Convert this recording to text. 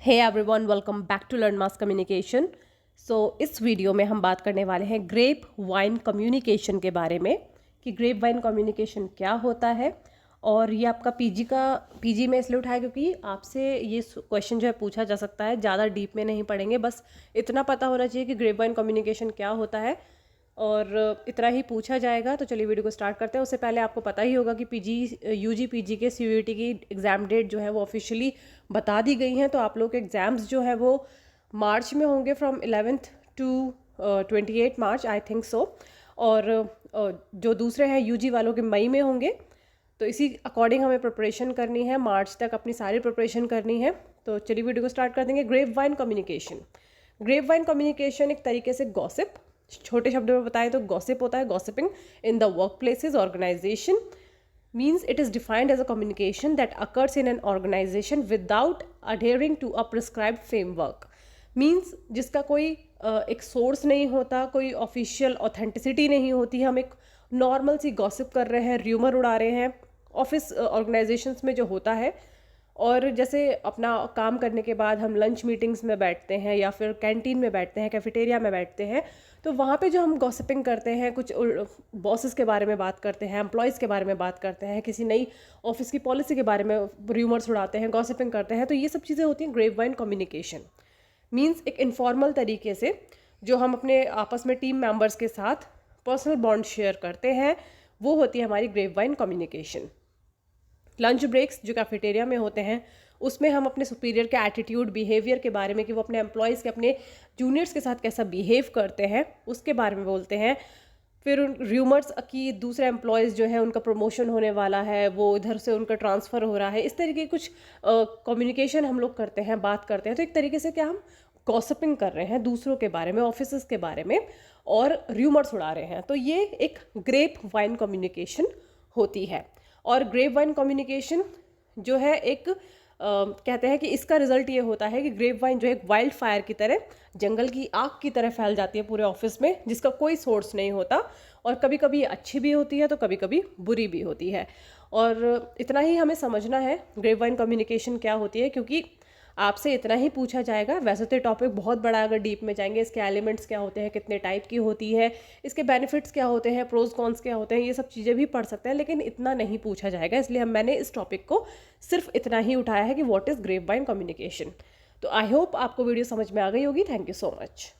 Hey everyone, welcome back to learn mass communication. इस video में हम बात करने वाले हैं ग्रेप वाइन कम्युनिकेशन के बारे में कि ग्रेप वाइन कम्युनिकेशन क्या होता है। और ये आपका पीजी में इसलिए उठाया क्योंकि आपसे ये क्वेश्चन जो है पूछा जा सकता है। ज़्यादा डीप में नहीं पढ़ेंगे, बस इतना पता होना चाहिए कि ग्रेप वाइन कम्युनिकेशन क्या होता है और इतना ही पूछा जाएगा। तो चलिए वीडियो को स्टार्ट करते हैं। उससे पहले आपको पता ही होगा कि यूजी पीजी के सीयूईटी की एग्ज़ाम डेट जो है वो ऑफिशियली बता दी गई हैं। तो आप लोग के एग्ज़ाम्स जो है वो मार्च में होंगे, from 11th to 28 March I think so. और जो दूसरे हैं यूजी वालों के मई में होंगे। तो इसी अकॉर्डिंग हमें प्रिपरेशन करनी है, मार्च तक अपनी सारी प्रिपरेशन करनी है। तो चलिए वीडियो को स्टार्ट कर देंगे। Grape vine communication. Grape vine communication एक तरीके से गॉसिप, छोटे शब्दों में बताएं तो गॉसिप होता है। Gossiping in the work places organisation means it is defined as a communication that occurs in an organization without adhering to a prescribed framework. means जिसका कोई एक सोर्स नहीं होता, कोई ऑफिशियल ऑथेंटिसिटी नहीं होती। हम एक नॉर्मल सी गॉसिप कर रहे हैं, र्यूमर उड़ा रहे हैं ऑफिस ऑर्गेनाइजेशंस में जो होता है। और जैसे अपना काम करने के बाद हम लंच मीटिंग्स में बैठते हैं या फिर कैंटीन में बैठते हैं, कैफेटेरिया में बैठते हैं, तो वहाँ पे जो हम गॉसिपिंग करते हैं, कुछ बॉसेस के बारे में बात करते हैं, एम्प्लॉयज़ के बारे में बात करते हैं, किसी नई ऑफिस की पॉलिसी के बारे में र्यूमर्स उड़ाते हैं, गॉसिपिंग करते हैं, तो ये सब चीज़ें होती हैं ग्रेप वाइन कम्युनिकेशन। मीन्स एक इनफॉर्मल तरीके से जो हम अपने आपस में टीम मेंबर्स के साथ पर्सनल बॉन्ड शेयर करते हैं, वो होती है हमारी grape vine communication. Lunch breaks जो कैफेटेरिया में होते हैं, उसमें हम अपने सुपीरियर के एटीट्यूड, बिहेवियर के बारे में, कि वो अपने एम्प्लॉयज़ के, अपने जूनियर्स के साथ कैसा बिहेव करते हैं, उसके बारे में बोलते हैं। फिर र्यूमर्स कि दूसरे एम्प्लॉयज़ जो है उनका प्रमोशन होने वाला है, वो इधर से उनका ट्रांसफ़र हो रहा है, इस तरीके की कुछ कम्युनिकेशन हम लोग करते हैं, बात करते हैं। तो एक तरीके से क्या हम गॉसिपिंग कर रहे हैं दूसरों के बारे में, ऑफिस के बारे में, और र्यूमर्स उड़ा रहे हैं। तो ये एक ग्रेप वाइन कम्युनिकेशन होती है। और ग्रेप वाइन कम्युनिकेशन जो है एक कहते हैं कि इसका रिजल्ट ये होता है कि ग्रेप वाइन जो है एक वाइल्ड फायर की तरह, जंगल की आग की तरह फैल जाती है पूरे ऑफिस में, जिसका कोई सोर्स नहीं होता। और कभी कभी ये अच्छी भी होती है तो कभी कभी बुरी भी होती है। और इतना ही हमें समझना है ग्रेप वाइन कम्युनिकेशन क्या होती है, क्योंकि आपसे इतना ही पूछा जाएगा। वैसे तो टॉपिक बहुत बड़ा, अगर डीप में जाएंगे, इसके एलिमेंट्स क्या होते हैं, कितने टाइप की होती है, इसके बेनिफिट्स क्या होते हैं, प्रोज कॉन्स क्या होते हैं, ये सब चीज़ें भी पढ़ सकते हैं, लेकिन इतना नहीं पूछा जाएगा। इसलिए मैंने इस टॉपिक को सिर्फ इतना ही उठाया है कि what is grape vine communication. तो आई होप आपको वीडियो समझ में आ गई होगी। Thank you so much.